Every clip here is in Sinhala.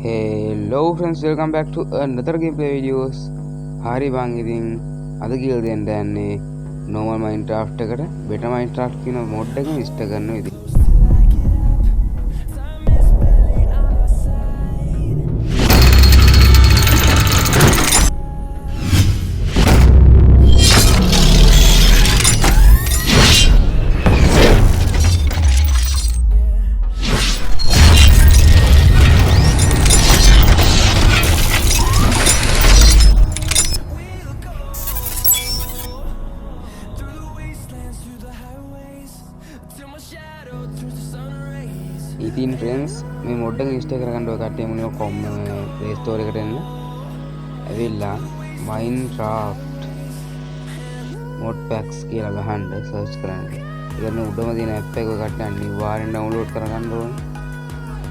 Hello friends, welcome back to another gameplay videos. Hari bang ඉතින් අද කියලා දෙන්න යන්නේ normal Minecraft එකට better Minecraft කියන mod එක ඉන්ස්ටෝල් කරනවා ඉතින්. ඉතින් friends මේ mod එක ඉන්ස්ටෝල් කරගන්න ඔය කට්ටිය මුලින්ම Play Store එකට එන්න. ඇවිල්ලා Minecraft mod packs කියලා ගහන්න search කරන්න. ඊළඟ උඩම තියෙන app එක ඔය කට්ටිය අනිවාර්යෙන් download කරගන්න ඕනේ.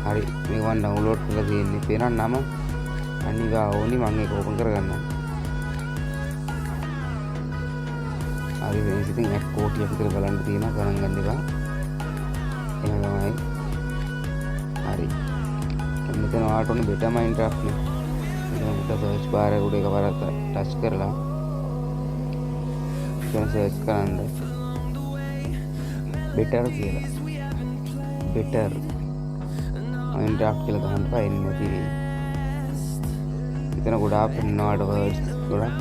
හරි මේක මම download කරලා තියෙන්නේ. පේනවා නම අනිවාර්යෝනි මම ඒක open කරගන්න. හරි friends ඉතින් app කෝටියක් විතර බලන්න තියෙනවා ගණන් ගන්න එපා. එහෙනම් තමයි හරි මෙතන ඔයාලට ඕනේ better Minecraft නේ. මෙතන search bar එක උඩ එකපාරක් ටච් කරලා දැන් search කරන්න better කියලා. better Minecraft කියලා ගහන්න එන්නේ නැති වෙයි. මෙතන ගොඩාක් පෙන්නනවාට words ගොඩක්.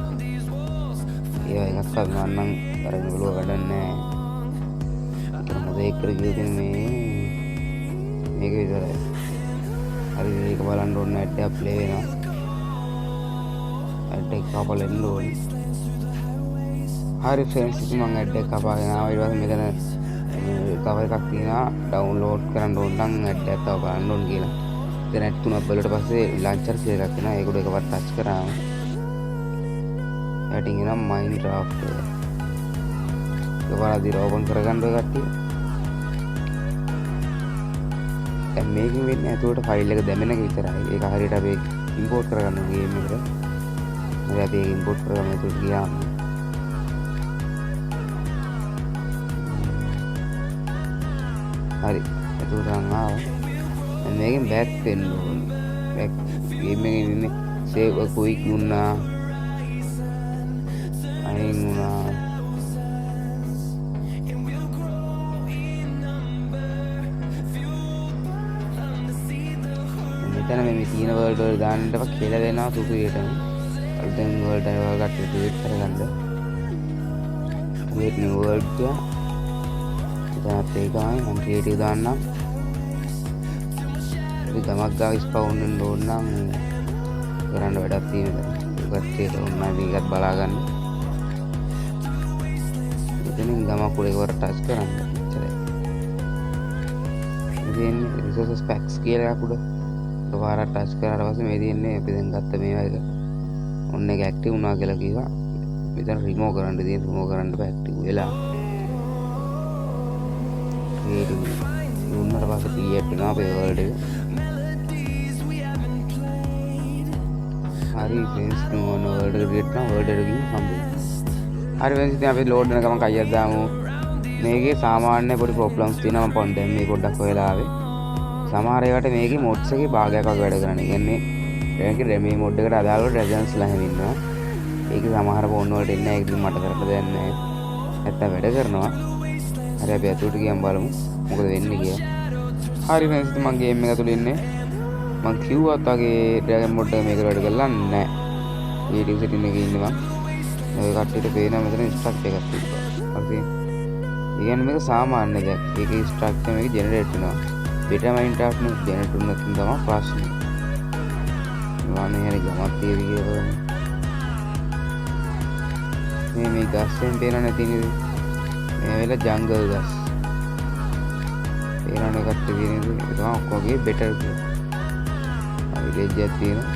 ඒවා එකක් මම නම් අරගෙන බලුව වැඩක් නැහැ. මොකද ඒක කරගෙන මේක විතරයි. හරි මේක බලන්න ඕනේ ඇඩ් එක ප්ලේ වෙනවා. ඇඩ් එක කපලා එන්න ඕනේ. හරි friends ඉතින් මම ඇඩ් එක කපාගෙන ආවා. ඊට පස්සේ මෙතන තව එකක් තියෙනවා ඩවුන්ලෝඩ් කරන්න ඕන නම් ඇඩ් එක තව බලන්න ඕන කියලා. ඉතින් ඇඩ් තුනක් බලුවට පස්සේ ලන්චර් කියලා එකක් එනවා. ඒක උඩ එකපාරට ටච් කරාම ඇඩින් එනවා Minecraft එක. එකපාරට ඕපන් කරගන්න ඔය කට්ටිය. දැන් මේකෙන් වෙන්නේ ඇතුළට ෆයිල් එක දැමෙන එක විතරයි. ඒක හරියට අපි ඉම්පෝට් කරගන්න ගේම් එකට. හරි අපි ඒක ඉම්පෝට් කරගන්න ඇතුළට ගියාම හරි ඇතුළට ආවා. දැන් මේකෙන් බෑක් වෙන්න ඕනේ. බෑක් ගේම් එකේ ඉන්නේ සේව් කුයික් දුන්නා. අයින් වුණා. මෙතන මේ තියෙන වර්ල්ඩ් වල දාන්න එපා කියලා දෙනවා සුපිරියටම. අලුතෙන් වර්ල්ඩ් එක ගන්න ක්‍රියේට් කරගන්න. ක්‍රියේට් නිව් වර්ල්ඩ් එක. දැන් අපේ ගානේ මම ක්‍රියේට් එක දාන්නම්. අපි ගමක් ගාව ස්පවුන් වෙන්න ඕන නම් කරන්න වැඩක් තියෙනවා. ඒකත් ඒක උන්නා මේකත් බලා ගන්න. මෙතනින් ගමක් උඩ එකවර ටච් කරන්න. එච්චරයි. ඉතින් resources packs කියලා එකක් උඩ එකපාරක් ටච් කරාට පස්සේ මේ තියෙන්නේ අපි දැන් ගත්ත මේවා එක ඔන්න එක ඇක්ටිව් වුණා කියලා කිව්වා. මෙතන රිමූව් කරන්න තියෙන රිමූව් කරන්න බෑ ඇක්ටිව් වෙලා. ක්‍රියේටිව් දුන්නාට පස්සේ ක්‍රියේට් වෙනවා අපේ වර්ල්ඩ් එක. හරි ෆ්‍රෙන්ඩ්ස් නෝන වර්ල්ඩ් එක ක්‍රියේට් කරනවා වර්ල්ඩ් එකට ගිහින් හම්බෙයි. හරි ෆ්‍රෙන්ඩ්ස් ඉතින් අපි ලෝඩ් වෙන ගමන් කයියක් දාමු. මේකේ සාමාන්‍ය පොඩි ප්‍රොබ්ලම්ස් තියෙනවා මම පොන් දැන් මේ පොඩ්ඩක් හොයලා ආවේ. සමහර ඒවාට මේකේ මොඩ්ස් එකේ භාගයක් වගේ වැඩ කරන්නේ. කියන්නේ මේකේ මේ මොඩ් එකට අදාළව ඩ්‍රැගන්ස් ලා හැමින්නවා. ඒකේ සමහර ෆෝන් වලට එන්නේ නැහැ. ඒක ඉතින් මට කරන්න දෙයක් නැහැ. නැත්තම් වැඩ කරනවා. හරි අපි අතට ගියන් බලමු මොකද වෙන්නේ කියලා. හරි ෆ්‍රෙන්ඩ්ස් ඉතින් මම ගේම් එක ඇතුළේ ඉන්නේ. මම කිව්වත් වගේ ඩ්‍රැගන් මොඩ් එක මේකට වැඩ කරලා නැහැ. වීඩියෝ සෙටින් එකේ ඉන්නේ මම. ඔය කට්ටියට පේනවා මෙතන ස්ට්‍රක්චර් එකක් තිබ්බා. හරි. කියන්නේ මේක සාමාන්‍ය දෙයක්. ඒකේ ස්ට්‍රක්චර් මේක ජෙනරේට් වෙනවා. better Minecraft නේ ජෙනරේට් වුණත් තමයි ප්‍රශ්නේ. වානේ හරි ගමක් තියෙවි කියලා. මේ ගස්ෙන් පේන නැති නේද? මේ වෙලාව ජංගල් ගස්. පේනවනේ කට්ටිය තියෙන එක තමයි ඔක්කොගේ better කියලා. විලේජ් එකක් තියෙනවා.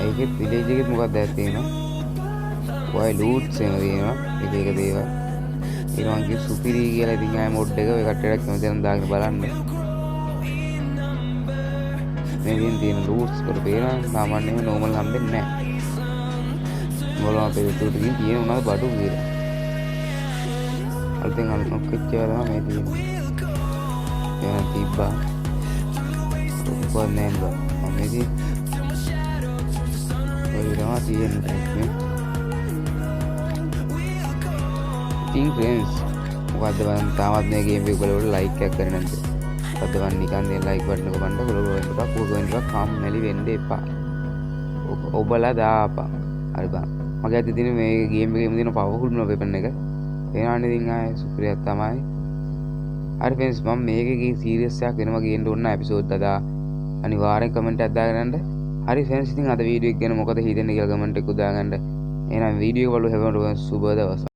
ඒකේ විලේජ් එකේ මොකක්ද තියෙනවා? ඔය ලූට්ස් එන තියෙනවා. එක එක දේවල්. ඒ වගේ සුපිරි කියලා ඉතින් ආය මොඩ් එක ඔය කට්ටියට කැමති නම් දාගෙන බලන්න. මේකෙන් තියෙන ලූට්ස් වල පේනවා සාමාන්‍යයෙන් නෝමල් හම්බෙන්නේ නැහැ. මොනවා අපේ උඩට ගිහින් තියෙන උනාද බඩු කියලා. අලුතෙන් අලුත් නොක්කච්ච ඒවා තමයි මේ තියෙන්නේ. ඒවා තිබ්බා. මොකක්වත් නැහැ බා. මම මේකේ ඔය විතරම තියෙන්නේ මේ. ඉතින් ෆ්‍රෙන්ඩ්ස් මොකද්ද බලන්න තාමත් මේ ගේම් එක බලවට ලයික් එකක් කරන්නේ නැද්ද? මොකද්ද බලන්න නිකන් දෙන ලයික් බටන් එක බලන්න ගොඩ වෙන්න එපා. කෝකෙන් එකක් කම්මැලි වෙන්න එපා. ඔබලා දාපන්. හරි බා. මගේ අතේ තියෙන මේ ගේම් එකේම තියෙන පවර්ෆුල් වෙපන් එක. එනවනේ ඉතින් ආයේ සුපිරියක් තමයි. හරි ෆ්‍රෙන්ඩ්ස් මම මේකේ සීරියස් එකක් වෙනවා ගේන්න ඕන එපිසෝඩ් අදා අනිවාර්යෙන් කමෙන්ට් එකක් දාගන්න. හරි ෆ්‍රෙන්ඩ්ස් ඉතින් අද වීඩියෝ එක ගැන මොකද හිතෙන්නේ කියලා කමෙන්ට් එකක් දාගන්න. එහෙනම් වීඩියෝ එක බලලා හැමෝටම සුබ දවසක්.